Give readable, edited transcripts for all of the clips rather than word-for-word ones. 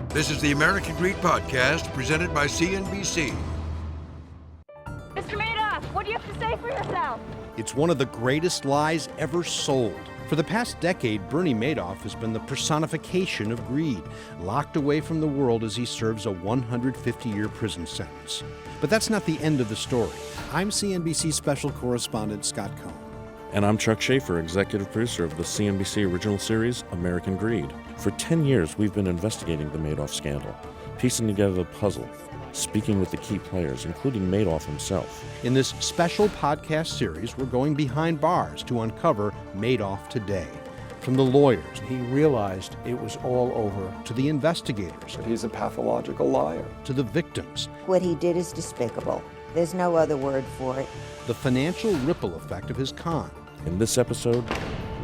This is the American Greed Podcast, presented by CNBC. Mr. Madoff, what do you have to say for yourself? It's one of the greatest lies ever sold. For the past decade, Bernie Madoff has been the personification of greed, locked away from the world as he serves a 150-year prison sentence. But that's not the end of the story. I'm CNBC special correspondent Scott Cohn. And I'm Chuck Schaeffer, executive producer of the CNBC original series, American Greed. For 10 years, we've been investigating the Madoff scandal, piecing together the puzzle, speaking with the key players, including Madoff himself. In this special podcast series, we're going behind bars to uncover Madoff today. From the lawyers, he realized it was all over, to the investigators, He's a pathological liar. to the victims, What he did is despicable. There's no other word for it. the financial ripple effect of his con. In this episode,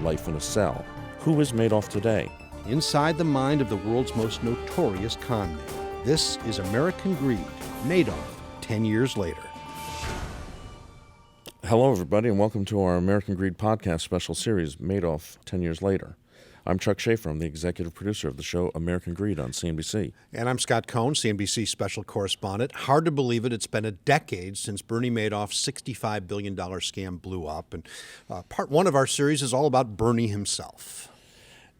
Life in a Cell. Who is Madoff today? Inside the mind of the world's most notorious con man. This is American Greed, Madoff, 10 years later. Hello, everybody, and welcome to our American Greed podcast special series, Madoff 10 Years Later. I'm Chuck Schaeffer. I'm the executive producer of the show American Greed on CNBC. And I'm Scott Cohn, CNBC special correspondent. Hard to believe it. It's been a decade since Bernie Madoff's $65 billion scam blew up. And part one of our series is all about Bernie himself.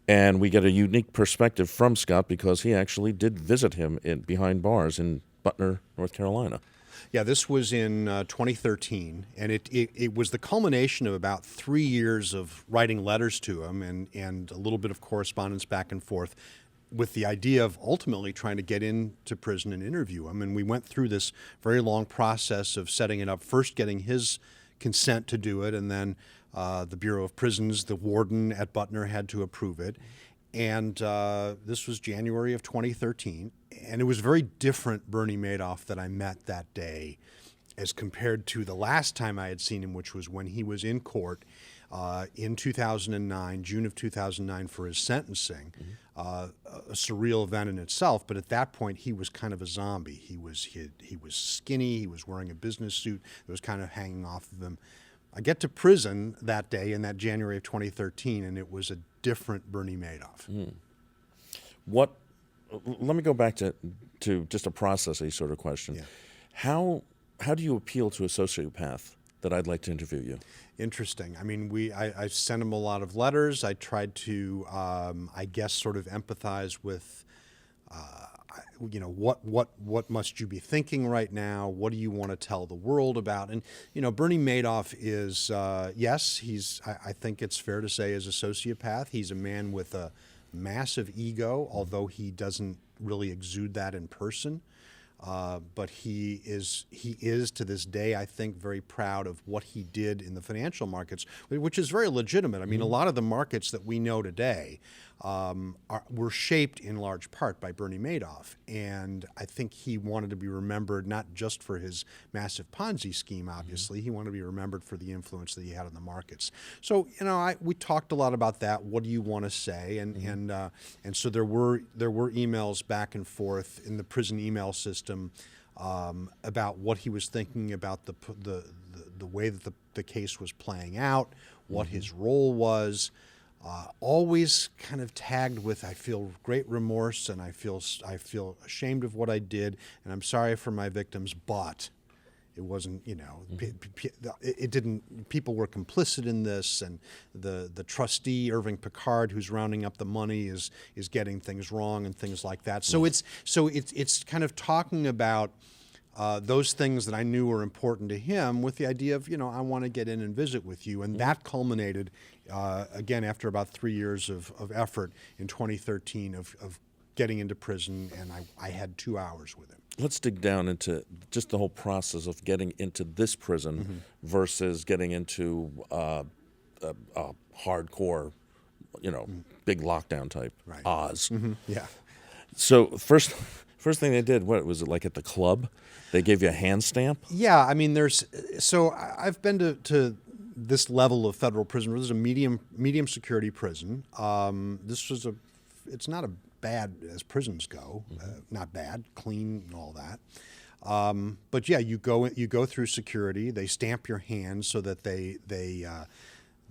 And we get a unique perspective from Scott because he actually did visit him behind bars in Butner, North Carolina. Yeah, this was in 2013, and it was the culmination of about 3 years of writing letters to him and a little bit of correspondence back and forth with the idea of ultimately trying to get into prison and interview him. And we went through this very long process of setting it up, first getting his consent to do it, and then the Bureau of Prisons, the warden at Butner, had to approve it. And this was January of 2013. And it was very different Bernie Madoff that I met that day as compared to the last time I had seen him, which was when he was in court in 2009, June of 2009, for his sentencing. A surreal event in itself, but at that point he was kind of a zombie. He was skinny, he was wearing a business suit that was kind of hanging off of him. I get to prison that day in that January of 2013, and it was a different Bernie Madoff. Let me go back to just a processy sort of question. Yeah. How do you appeal to a sociopath that I'd like to interview you? Interesting. I mean, I sent him a lot of letters. I tried to, I guess, sort of empathize with, what must you be thinking right now? What do you want to tell the world about? And, Bernie Madoff is, yes, I think it's fair to say, is a sociopath. He's a man with a massive ego, although he doesn't really exude that in person. But he is to this day, I think, very proud of what he did in the financial markets, which is very legitimate. I mean, a lot of the markets that we know today were shaped in large part by Bernie Madoff. And I think he wanted to be remembered not just for his massive Ponzi scheme, obviously. He wanted to be remembered for the influence that he had on the markets. So, we talked a lot about that. What do you want to say? And so there were emails back and forth in the prison email system about what he was thinking about the way that the case was playing out, what his role was. Always kind of tagged with, I feel great remorse and I feel ashamed of what I did, and I'm sorry for my victims, but it wasn't, it didn't. People were complicit in this, and the trustee Irving Picard, who's rounding up the money, is getting things wrong and things like that. So it's kind of talking about those things that I knew were important to him, with the idea of, I want to get in and visit with you, and that culminated again after about 3 years of effort in 2013 of getting into prison, and I had 2 hours with him. Let's dig down into just the whole process of getting into this prison versus getting into a hardcore, big lockdown type, Right. Oz. Yeah. So first thing they did, what was it, like at the club? They gave you a hand stamp? Yeah, I mean, I've been to this level of federal prison. This is a medium security prison. It's not a bad as prisons go, not bad, clean and all that. But yeah, you go through security. They stamp your hands so that they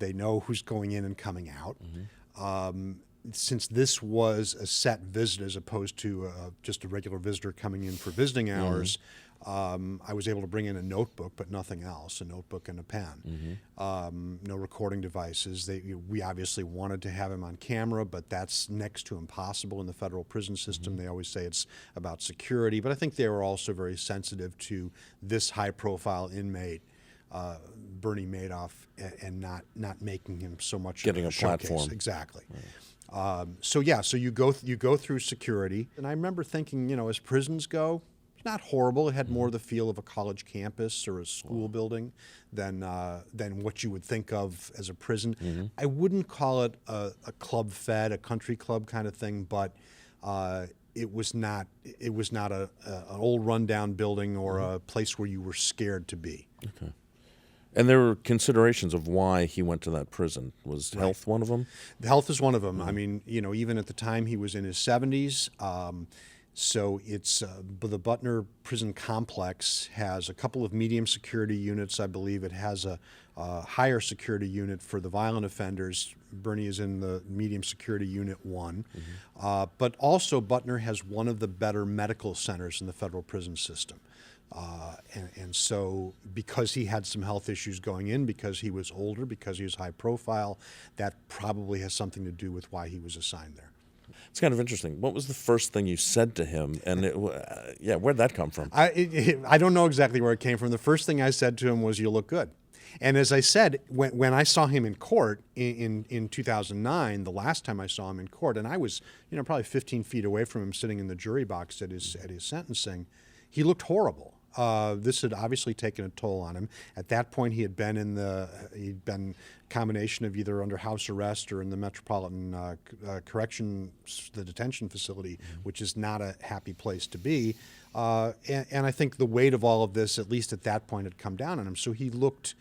know who's going in and coming out. since this was a set visit as opposed to just a regular visitor coming in for visiting hours, I was able to bring in a notebook, but nothing else, a notebook and a pen. No recording devices. We obviously wanted to have him on camera, but that's next to impossible in the federal prison system. They always say it's about security, but I think they were also very sensitive to this high-profile inmate, Bernie Madoff, and not making him so much getting of a showcase. platform. Exactly. So you go through security, and I remember thinking, as prisons go, it's not horrible. It had more the feel of a college campus or a school building than what you would think of as a prison. I wouldn't call it a club fed, a country club kind of thing, but it was not an old rundown building or a place where you were scared to be. Okay. And there were considerations of why he went to that prison. Was health one of them? The health is one of them. I mean, even at the time he was in his 70s. So it's the Butner prison complex has a couple of medium security units. I believe it has a higher security unit for the violent offenders. Bernie is in the medium security unit 1. But also Butner has one of the better medical centers in the federal prison system. And so because he had some health issues going in, because he was older, because he was high profile, that probably has something to do with why he was assigned there. It's kind of interesting. What was the first thing you said to him? And where'd that come from? I don't know exactly where it came from. The first thing I said to him was, "You look good." And as I said, when I saw him in court in 2009, the last time I saw him in court, and I was probably 15 feet away from him sitting in the jury box at his sentencing, he looked horrible. This had obviously taken a toll on him. At that point, he'd been combination of either under house arrest or in the Metropolitan Corrections, the detention facility, which is not a happy place to be. And I think the weight of all of this, at least at that point, had come down on him. So he looked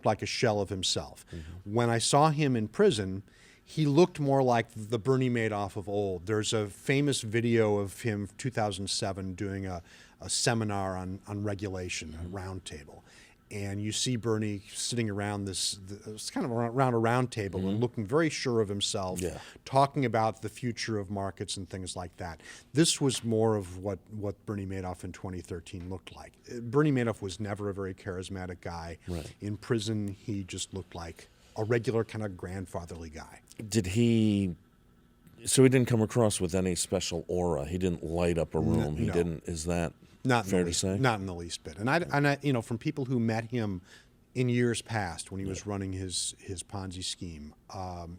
like a shell of himself. When I saw him in prison, he looked more like the Bernie Madoff of old. There's a famous video of him, 2007, doing a seminar on regulation, a round table. And you see Bernie sitting around it's kind of around a round table and looking very sure of himself, talking about the future of markets and things like that. This was more of what Bernie Madoff in 2013 looked like. Bernie Madoff was never a very charismatic guy. Right. In prison, he just looked like a regular kind of grandfatherly guy. So he didn't come across with any special aura. He didn't light up a room. He didn't. Is that fair to say? Not in the least bit. And I from people who met him in years past when he was running his Ponzi scheme,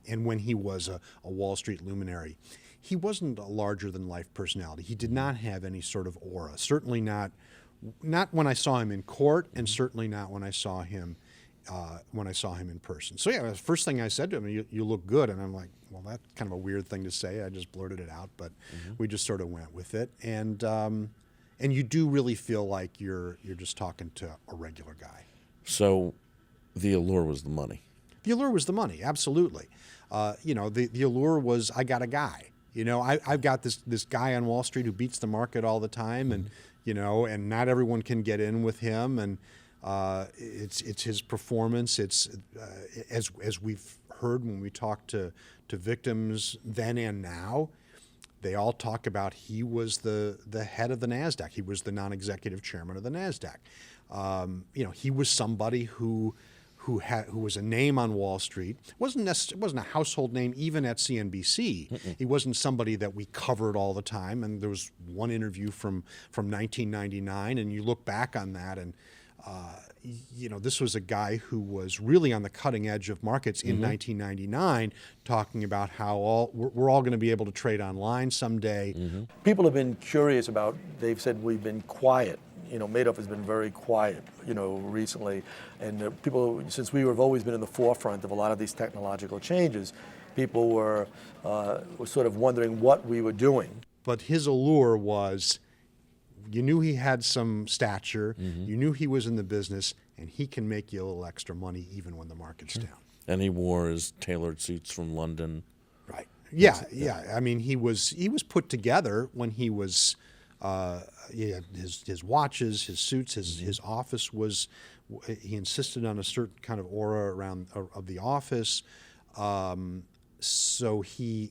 and when he was a Wall Street luminary, he wasn't a larger than life personality. He did not have any sort of aura. Certainly not when I saw him in court, and certainly not when I saw him in person. So the first thing I said to him, you look good. And I'm like, well, that's kind of a weird thing to say. I just blurted it out, but we just sort of went with it. And you do really feel like you're just talking to a regular guy. So the allure was the money. The allure was the money, absolutely. The allure was, I got a guy. I've got this guy on Wall Street who beats the market all the time, and and not everyone can get in with him. And it's his performance. It's as we've heard when we talk to victims then and now, they all talk about he was the head of the NASDAQ. He was the non-executive chairman of the NASDAQ. He was somebody who was a name on Wall Street. Wasn't a household name even at CNBC. He wasn't somebody that we covered all the time. And there was one interview from 1999, and you look back on that, and this was a guy who was really on the cutting edge of markets in 1999, talking about how we're all going to be able to trade online someday. People have been curious about, they've said we've been quiet. Madoff has been very quiet, recently. And people, since we have always been in the forefront of a lot of these technological changes, people were sort of wondering what we were doing. But his allure was, you knew he had some stature, you knew he was in the business, and he can make you a little extra money even when the market's down. And he wore his tailored suits from London. Right. Yeah. I mean, he was put together when he was, his watches, his suits, his office was, he insisted on a certain kind of aura around of the office. So he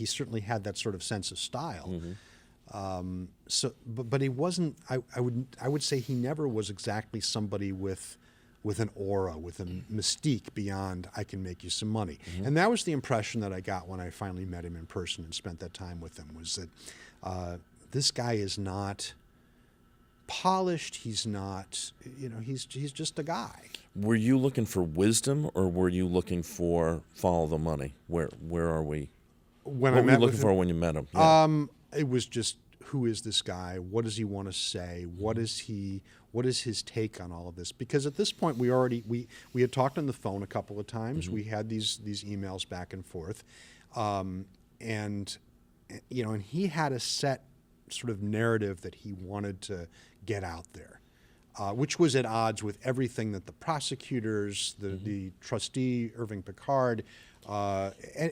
certainly had that sort of sense of style. But he wasn't. I would say he never was exactly somebody with an aura, with a mystique beyond I can make you some money. And that was the impression that I got when I finally met him in person and spent that time with him, was that this guy is not polished. He's not, he's just a guy. Were you looking for wisdom, or were you looking for follow the money? Where are we? What were you looking for when you met him? Yeah. It was just, who is this guy? What does he want to say? What is his take on all of this? Because at this point, we had talked on the phone a couple of times. We had these emails back and forth, and he had a set sort of narrative that he wanted to get out there, which was at odds with everything that the prosecutors, the trustee Irving Picard,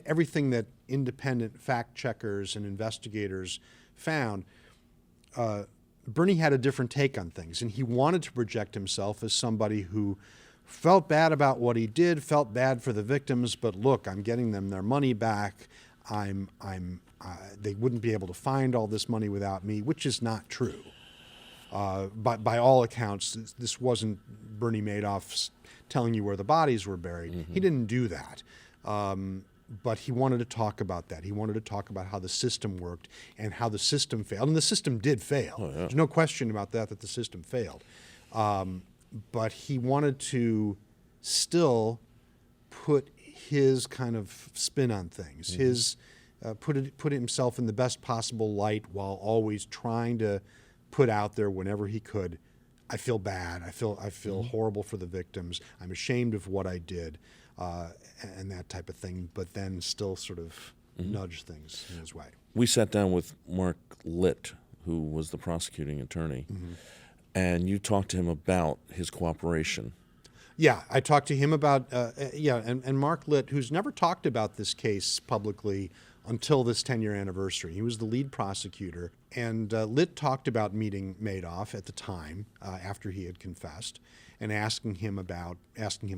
everything that independent fact checkers and investigators found. Bernie had a different take on things, and he wanted to project himself as somebody who felt bad about what he did, felt bad for the victims, but look, I'm getting them their money back. They wouldn't be able to find all this money without me, which is not true. By all accounts, this wasn't Bernie Madoff telling you where the bodies were buried. He didn't do that. But he wanted to talk about that. He wanted to talk about how the system worked and how the system failed. And the system did fail. Oh, yeah. There's no question about that the system failed. But he wanted to still put his kind of spin on things, put himself in the best possible light, while always trying to put out there whenever he could, I feel bad. I feel horrible for the victims. I'm ashamed of what I did. And that type of thing, but then still sort of nudge things in his way. We sat down with Mark Litt, who was the prosecuting attorney, and you talked to him about his cooperation. Yeah, I talked to him about, and Mark Litt, who's never talked about this case publicly until this 10-year anniversary. He was the lead prosecutor, and Litt talked about meeting Madoff at the time, after he had confessed, and asking him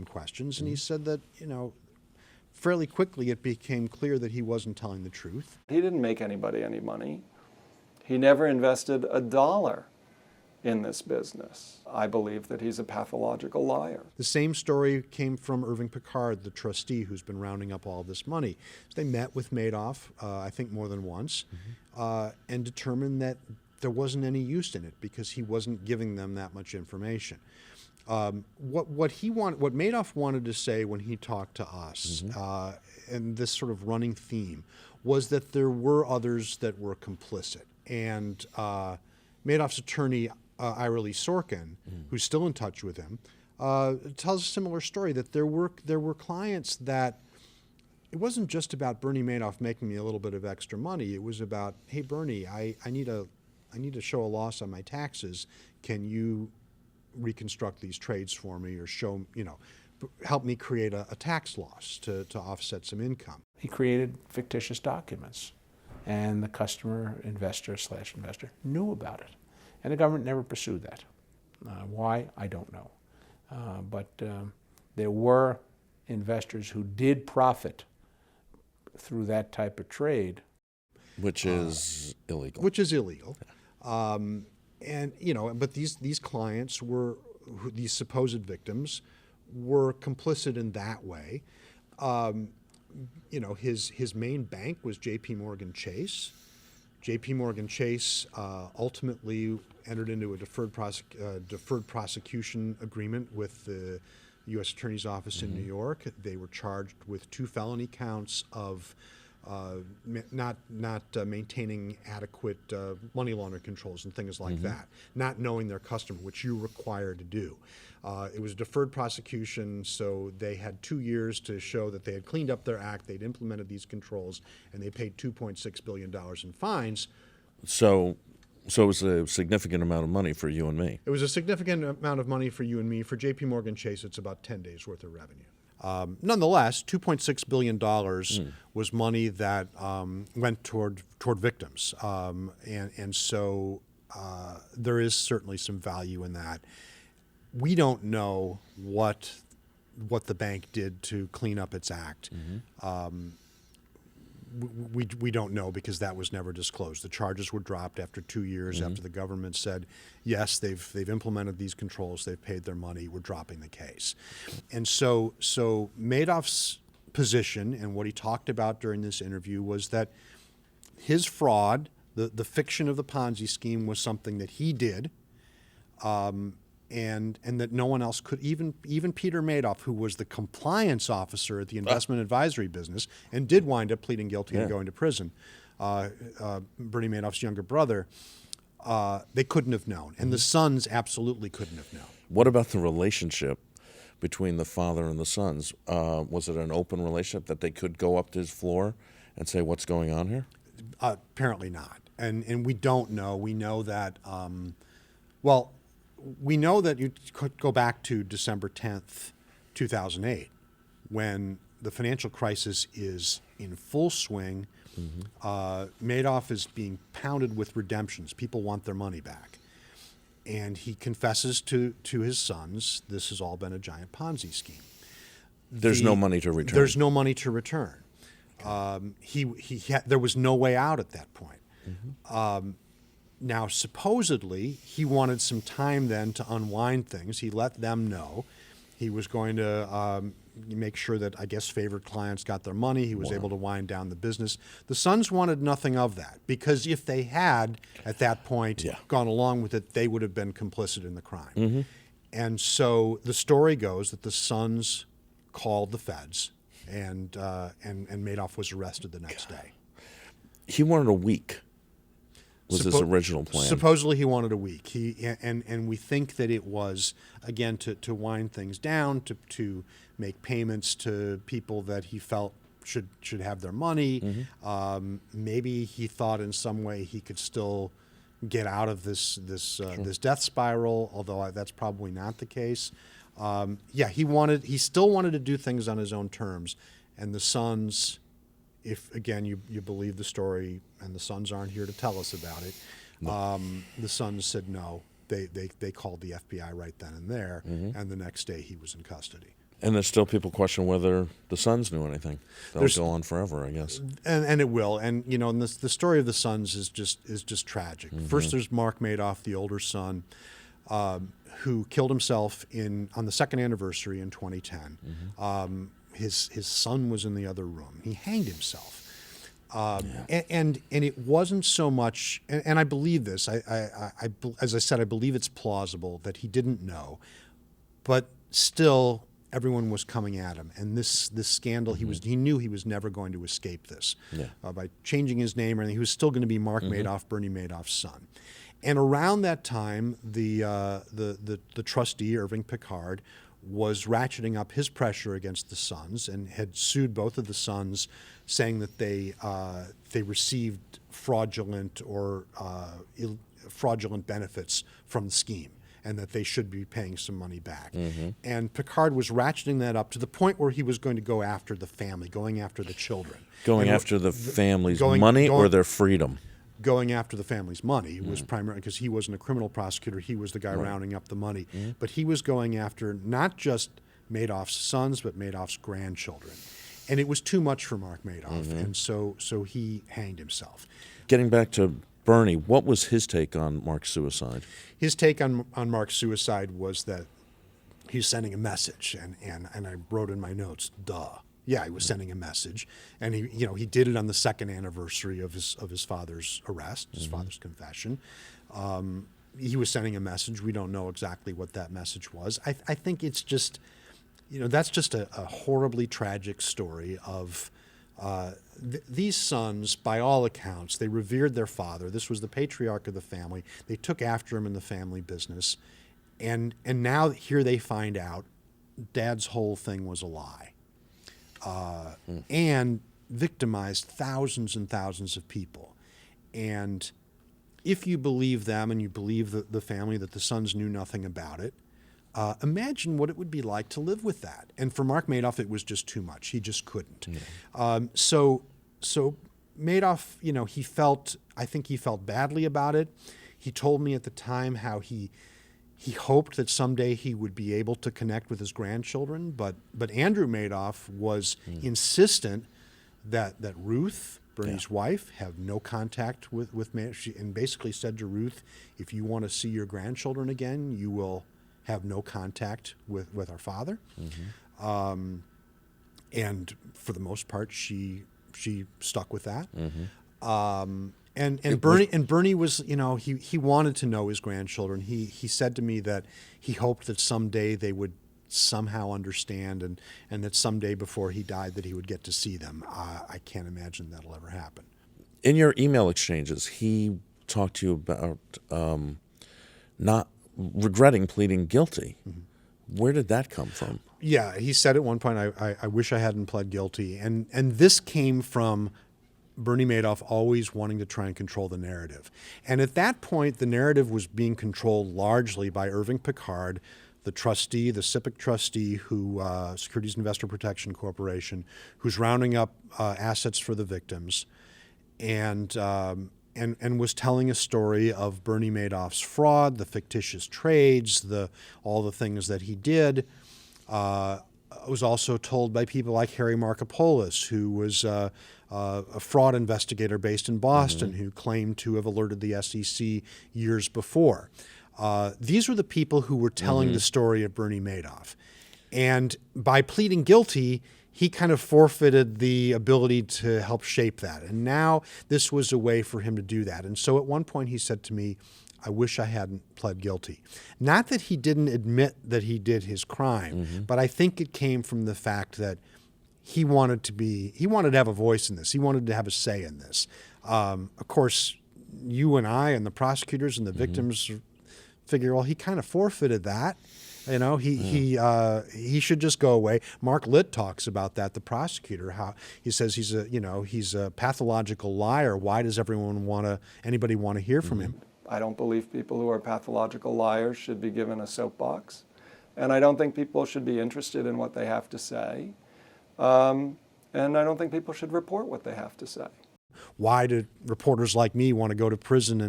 questions. And he said that, fairly quickly it became clear that he wasn't telling the truth. He didn't make anybody any money. He never invested $1 in this business. I believe that he's a pathological liar. The same story came from Irving Picard, the trustee who's been rounding up all this money. So they met with Madoff, I think more than once, and determined that there wasn't any use in it because he wasn't giving them that much information. What Madoff wanted to say when he talked to us, and this sort of running theme, was that there were others that were complicit. And Madoff's attorney, Ira Lee Sorkin, who's still in touch with him, tells a similar story, that there were clients that it wasn't just about Bernie Madoff making me a little bit of extra money. It was about, hey, Bernie, I need to show a loss on my taxes. Can you reconstruct these trades for me, or help me create a tax loss to offset some income? He created fictitious documents, and the customer, investor knew about it. And the government never pursued that. Why? I don't know. But there were investors who did profit through that type of trade. Which is illegal. Which is illegal. But these clients these supposed victims were complicit in that way. His main bank was J.P. Morgan Chase. J.P. Morgan Chase ultimately entered into a deferred prosecution agreement with the U.S. Attorney's Office in New York. They were charged with 2 felony counts of not maintaining adequate money laundering controls and things like that, not knowing their customer, which you're required to do. It was a deferred prosecution, so they had 2 years to show that they had cleaned up their act, they'd implemented these controls, and they paid $2.6 billion in fines. So it was a significant amount of money for you and me. It was a significant amount of money for you and me. For J.P. Morgan Chase, it's about 10 days worth of revenue. Nonetheless, $2.6 billion was money that went toward victims, and so there is certainly some value in that. We don't know what the bank did to clean up its act. we don't know because that was never disclosed. The charges were dropped after 2 years after the government said, yes, they've implemented these controls, they've paid their money, we're dropping the case. And so Madoff's position and what he talked about during this interview was that his fraud, the fiction of the Ponzi scheme, was something that he did, and that no one else could, even Peter Madoff, who was the compliance officer at the investment advisory business and did wind up pleading guilty and going to prison, Bernie Madoff's younger brother, they couldn't have known. And the sons absolutely couldn't have known. What about the relationship between the father and the sons? Was it an open relationship that they could go up to his floor and say, what's going on here? Apparently not. And we don't know. We know that, we know that you could go back to December 10th, 2008, when the financial crisis is in full swing. Madoff is being pounded with redemptions. People want their money back. And he confesses to his sons, this has all been a giant Ponzi scheme. There's no money to return. There's no money to return. There was no way out at that point. Now, supposedly, he wanted some time then to unwind things. He let them know. He was going to make sure that, I guess, favored clients got their money. He was able to wind down the business. The sons wanted nothing of that, because if they had, at that point, gone along with it, they would have been complicit in the crime. And so the story goes that the sons called the feds, and Madoff was arrested the next day. He wanted a week. Was his original plan? Supposedly he wanted a week. And we think that it was, again, to wind things down, to make payments to people that he felt should have their money. Maybe he thought in some way he could still get out of this death spiral, although that's probably not the case. He still wanted to do things on his own terms, and the sons, if again you believe the story, and the sons aren't here to tell us about it, the sons said no. They called the FBI right then and there, and the next day he was in custody. And there's still people question whether the sons knew anything. That'll go on forever, I guess. And it will. And and the story of the sons is just tragic. First, there's Mark Madoff, the older son, who killed himself on the second anniversary in 2010. His son was in the other room. He hanged himself. And it wasn't so much, and I believe this. As I said, I believe it's plausible that he didn't know, but still, everyone was coming at him. And this scandal, he knew he was never going to escape this. By changing his name, and he was still going to be Mark Madoff, Bernie Madoff's son. And around that time, the trustee, Irving Picard, was ratcheting up his pressure against the sons and had sued both of the sons, saying that they received fraudulent benefits from the scheme, and that they should be paying some money back. And Picard was ratcheting that up to the point where he was going to go after the family, going after the children. Going after the family's money or their freedom? Going after the family's money. It was primarily because he wasn't a criminal prosecutor. He was the guy rounding up the money. But he was going after not just Madoff's sons, but Madoff's grandchildren. And it was too much for Mark Madoff. And so he hanged himself. Getting back to Bernie, what was his take on Mark's suicide? His take on Mark's suicide was that he's sending a message. And I wrote in my notes, duh. Yeah, he was sending a message, and he did it on the second anniversary of his father's arrest, his father's confession. He was sending a message. We don't know exactly what that message was. I think it's just, that's just a horribly tragic story of these sons. By all accounts, they revered their father. This was the patriarch of the family. They took after him in the family business, and now here they find out Dad's whole thing was a lie. And victimized thousands and thousands of people. And if you believe them and you believe the family that the sons knew nothing about it, imagine what it would be like to live with that. And for Mark Madoff, it was just too much. He just couldn't. So Madoff, I think he felt badly about it. He told me at the time how he hoped that someday he would be able to connect with his grandchildren, but Andrew Madoff was insistent that Ruth Bernie's wife, have no contact with and basically said to Ruth, if you want to see your grandchildren again, you will have no contact with our father. And for the most part, she stuck with that. And Bernie was, he wanted to know his grandchildren. He said to me that he hoped that someday they would somehow understand, and that someday before he died that he would get to see them. I can't imagine that'll ever happen. In your email exchanges, he talked to you about not regretting pleading guilty. Where did that come from? Yeah, he said at one point, I wish I hadn't pled guilty. And this came from Bernie Madoff always wanting to try and control the narrative. And at that point, the narrative was being controlled largely by Irving Picard, the trustee, the SIPC trustee, who Securities Investor Protection Corporation, who's rounding up assets for the victims, and was telling a story of Bernie Madoff's fraud, the fictitious trades, all the things that he did. Was also told by people like Harry Markopolos, who was a fraud investigator based in Boston, who claimed to have alerted the SEC years before. These were the people who were telling the story of Bernie Madoff. And by pleading guilty, he kind of forfeited the ability to help shape that. And now this was a way for him to do that. And so at one point he said to me, I wish I hadn't pled guilty. Not that he didn't admit that he did his crime, but I think it came from the fact that he wanted to have a voice in this. He wanted to have a say in this. Of course, you and I and the prosecutors and the victims figure, well, he kind of forfeited that. He should just go away. Mark Litt talks about that, the prosecutor, how he says he's a pathological liar. Why does anybody want to hear from him? I don't believe people who are pathological liars should be given a soapbox. And I don't think people should be interested in what they have to say. And I don't think people should report what they have to say. Why do reporters like me want to go to prison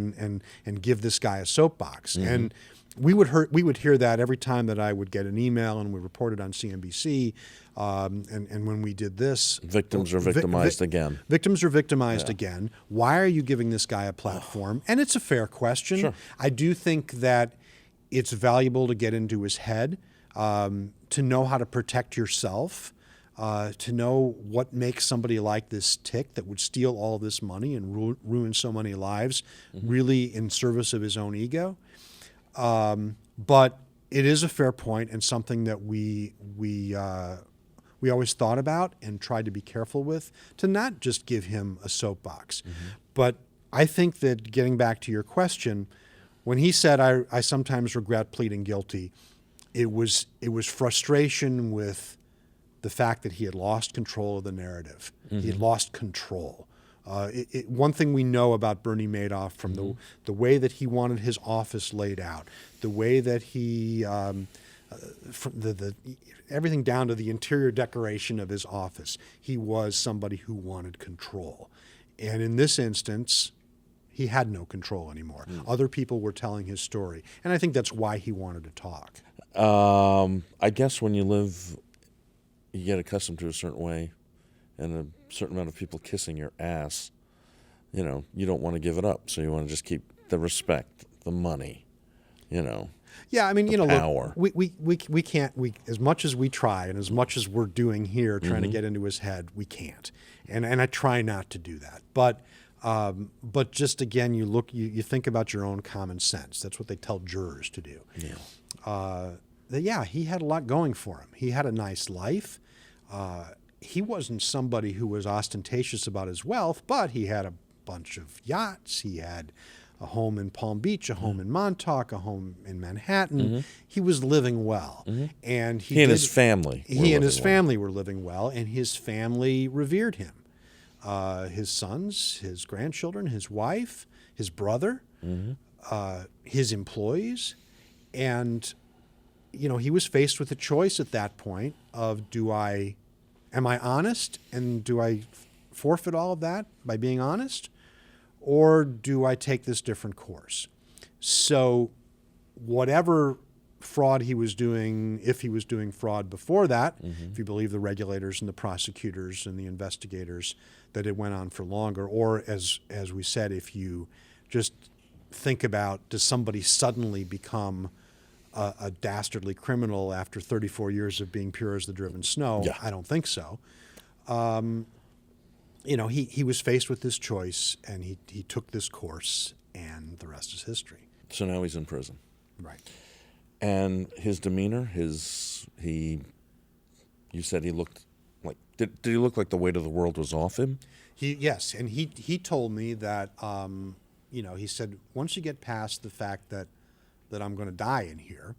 and give this guy a soapbox? And we would hear that every time that I would get an email, and we reported on CNBC. And when we did this, victims are victimized again. Victims are victimized again. Why are you giving this guy a platform? And it's a fair question. Sure. I do think that it's valuable to get into his head, to know how to protect yourself, to know what makes somebody like this tick that would steal all this money and ruin so many lives, really in service of his own ego. But it is a fair point and something that we always thought about and tried to be careful with, to not just give him a soapbox. But I think that, getting back to your question, when he said, I sometimes regret pleading guilty, it was frustration with the fact that he had lost control of the narrative. He had lost control. One thing we know about Bernie Madoff from the way that he wanted his office laid out, the way that he, everything down to the interior decoration of his office, he was somebody who wanted control. And in this instance, he had no control anymore. Other people were telling his story. And I think that's why he wanted to talk. I guess when you live, you get accustomed to a certain way, and a certain amount of people kissing your ass, you don't want to give it up. So you want to just keep the respect, the money, Yeah, I mean, power. Look, we can't, as much as we try and as much as we're doing here, trying to get into his head, we can't. And I try not to do that. But just again, you think about your own common sense. That's what they tell jurors to do. He had a lot going for him. He had a nice life. He wasn't somebody who was ostentatious about his wealth, but he had a bunch of yachts. He had a home in Palm Beach, a home in Montauk, a home in Manhattan. He was living well. And he and his family were living well, and his family revered him. His sons, his grandchildren, his wife, his brother, his employees. And, he was faced with a choice at that point of, am I honest, and do I forfeit all of that by being honest, or do I take this different course? So whatever fraud he was doing, if he was doing fraud before that, if you believe the regulators and the prosecutors and the investigators, that it went on for longer. Or as we said, if you just think about, does somebody suddenly become a dastardly criminal after 34 years of being pure as the driven snow? Yeah. I don't think so. He was faced with this choice, and he took this course, and the rest is history. So now he's in prison. Right. And his demeanor, you said he looked like, did he look like the weight of the world was off him? Yes, and he told me that, he said, once you get past the fact that I'm going to die in here,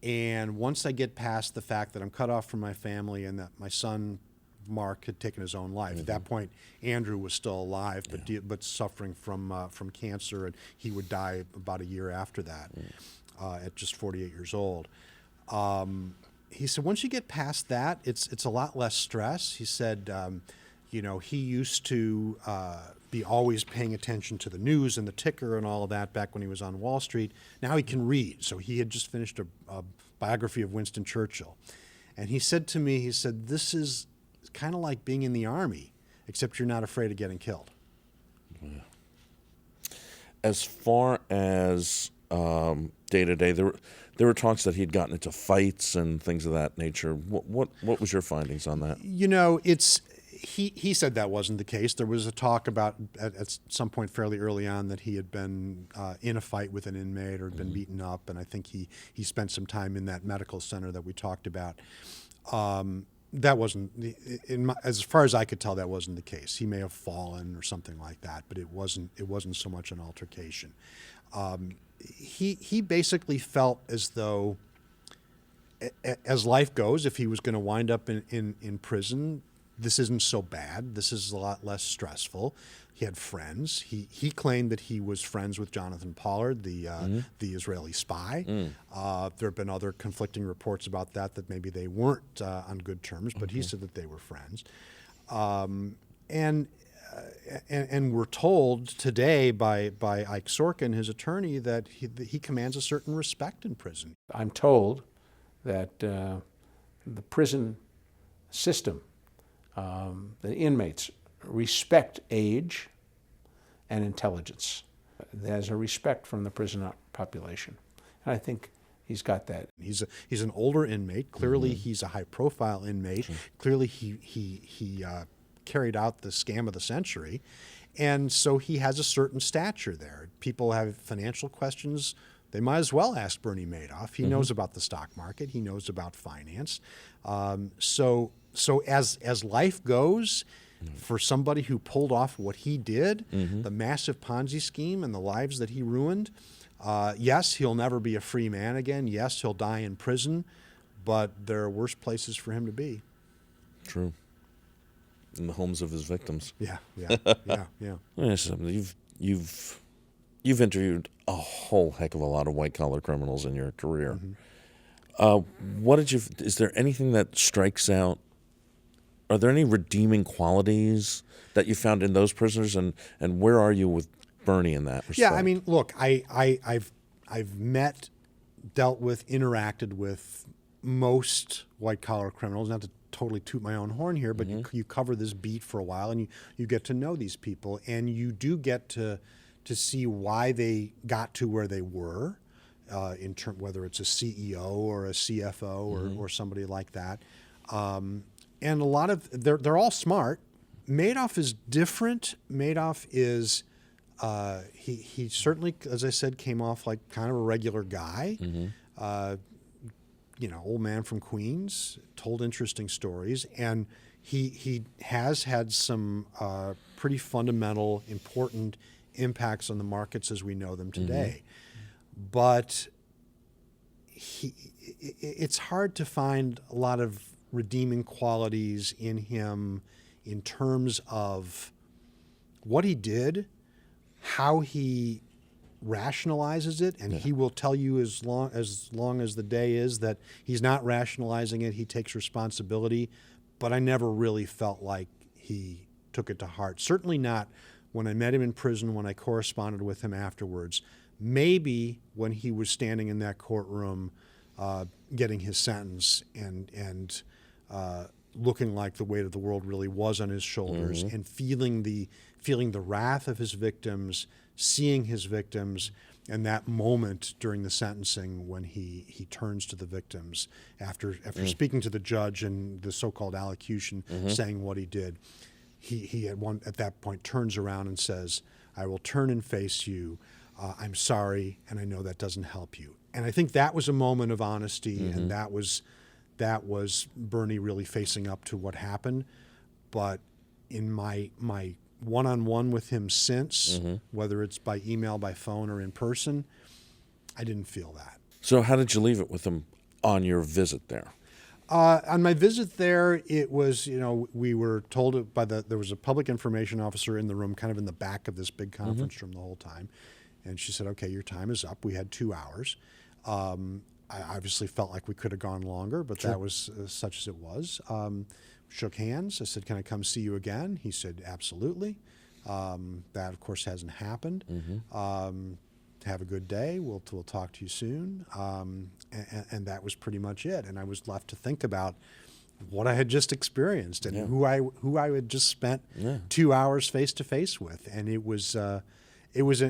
and once I get past the fact that I'm cut off from my family and that my son Mark had taken his own life. At that point, Andrew was still alive, but suffering from cancer, and he would die about a year after that, at just 48 years old. He said, once you get past that, it's a lot less stress. He said, he used to be always paying attention to the news and the ticker and all of that back when he was on Wall Street. Now he can read. So he had just finished a biography of Winston Churchill. And he said to me, this is kind of like being in the Army, except you're not afraid of getting killed. Yeah. As far as day-to-day, there were talks that he'd gotten into fights and things of that nature. What was your findings on that? He said that wasn't the case. There was a talk about at some point fairly early on that he had been in a fight with an inmate or had been beaten up, and I think he spent some time in that medical center that we talked about. That wasn't, as far as I could tell, that wasn't the case. He may have fallen or something like that, but it wasn't so much an altercation. He basically felt as though, as life goes, if he was going to wind up in prison, this isn't so bad. This is a lot less stressful. He had friends. He claimed that he was friends with Jonathan Pollard, the Israeli spy. There have been other conflicting reports about that maybe they weren't on good terms, but he said that they were friends. And we're told today by Ike Sorkin, his attorney, that he commands a certain respect in prison. I'm told that the prison system, the inmates respect age and intelligence. There's a respect from the prison population. And I think he's got that. He's an older inmate. Clearly, he's a high-profile inmate. Clearly, he carried out the scam of the century. And so he has a certain stature there. People have financial questions. They might as well ask Bernie Madoff. He knows about the stock market. He knows about finance. So as life goes, for somebody who pulled off what he did, the massive Ponzi scheme and the lives that he ruined, yes, he'll never be a free man again. Yes, he'll die in prison, but there are worse places for him to be. True. In the homes of his victims. Yeah. Yes, you've interviewed a whole heck of a lot of white-collar criminals in your career. Is there anything that strikes out? Are there any redeeming qualities that you found in those prisoners, and where are you with Bernie in that respect? Yeah, I mean, look, I've met, dealt with, interacted with most white-collar criminals, not to totally toot my own horn here, but you cover this beat for a while, and you get to know these people, and you do get to see why they got to where they were, whether it's a CEO or a CFO or somebody like that. And a lot of they're all smart. Madoff is different. Madoff is he certainly, as I said, came off like kind of a regular guy. Old man from Queens, told interesting stories, and he has had some pretty fundamental, important impacts on the markets as we know them today. But it's hard to find a lot of redeeming qualities in him in terms of what he did, how he rationalizes it, and he will tell you as long as the day is that he's not rationalizing it, he takes responsibility, but I never really felt like he took it to heart. Certainly not when I met him in prison, when I corresponded with him afterwards. Maybe when he was standing in that courtroom getting his sentence and looking like the weight of the world really was on his shoulders, and feeling the wrath of his victims, seeing his victims, and that moment during the sentencing when he turns to the victims after speaking to the judge and the so-called allocution, saying what he did, he at that point turns around and says, "I will turn and face you. I'm sorry, and I know that doesn't help you." And I think that was a moment of honesty, and that was Bernie really facing up to what happened. But in my one-on-one with him since, whether it's by email, by phone, or in person, I didn't feel that. So how did you leave it with him on your visit there? On my visit there, it was, we were told there was a public information officer in the room, kind of in the back of this big conference room the whole time. And she said, "Okay, your time is up." We had 2 hours. I obviously felt like we could have gone longer, but that was such as it was. Shook hands. I said, "Can I come see you again?" He said, "Absolutely." That, of course, hasn't happened. Have a good day. We'll talk to you soon. And that was pretty much it. And I was left to think about what I had just experienced and who I had just spent 2 hours face to face with. And it was an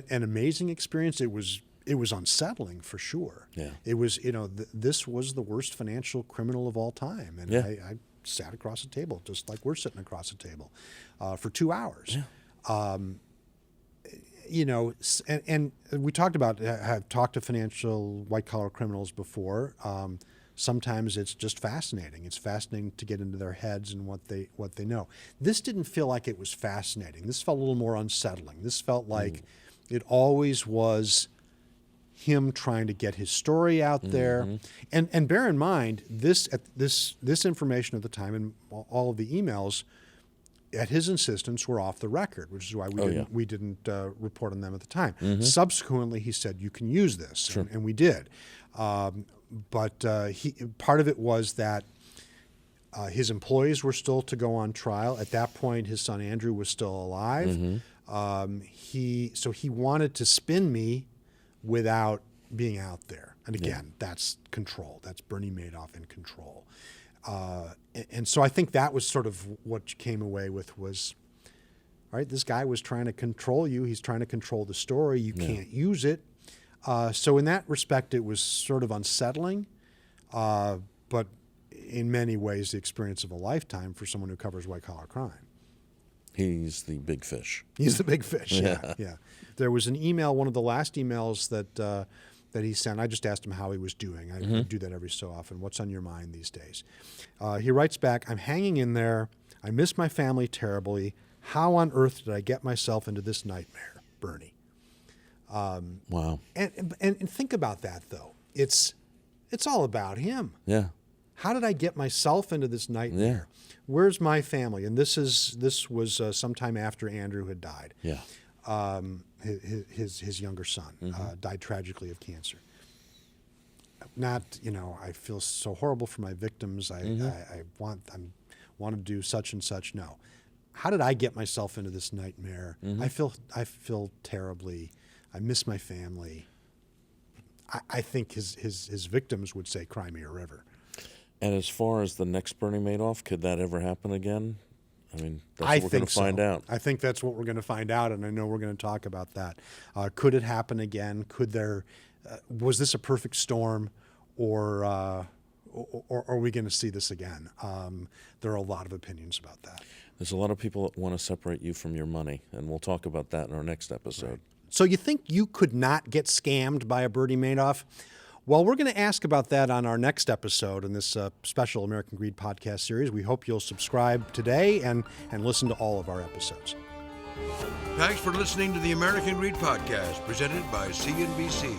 amazing experience. It was unsettling for sure. Yeah. It was, this was the worst financial criminal of all time. And I sat across a table, just like we're sitting across a table, for 2 hours. Yeah. And we talked about, have talked to financial white-collar criminals before. Sometimes it's just fascinating. It's fascinating to get into their heads and what they know. This didn't feel like it was fascinating. This felt a little more unsettling. This felt like it always was him trying to get his story out there. And bear in mind, this information at the time and all of the emails, at his insistence, were off the record, which is why we didn't report on them at the time. Subsequently, he said, "You can use this," and we did. But part of it was that his employees were still to go on trial. At that point, his son Andrew was still alive. So he wanted to spin me without being out there. And again, that's control. That's Bernie Madoff in control. And so I think that was sort of what you came away with was, all right, this guy was trying to control you. He's trying to control the story. You can't use it. So in that respect, it was sort of unsettling, but in many ways the experience of a lifetime for someone who covers white-collar crime. He's the big fish. He's the big fish, yeah. There was an email, one of the last emails that he sent. I just asked him how he was doing. I do that every so often. What's on your mind these days? He writes back, "I'm hanging in there. I miss my family terribly. How on earth did I get myself into this nightmare, Bernie?" Wow. And think about that, though. It's all about him. Yeah. How did I get myself into this nightmare? Where's my family? And this was sometime after Andrew had died. Yeah. His younger son died tragically of cancer. I feel so horrible for my victims. I want to do such and such. No. How did I get myself into this nightmare? I feel terribly. I miss my family. I think his victims would say, "Cry me a river." And as far as the next Bernie Madoff, could that ever happen again? I mean, that's what we're going to find out. I think that's what we're going to find out, and I know we're going to talk about that. Could it happen again? Was this a perfect storm, or are we going to see this again? There are a lot of opinions about that. There's a lot of people that want to separate you from your money, and we'll talk about that in our next episode. Right. So you think you could not get scammed by a Bernie Madoff? Well, we're going to ask about that on our next episode in this special American Greed podcast series. We hope you'll subscribe today and listen to all of our episodes. Thanks for listening to the American Greed podcast presented by CNBC.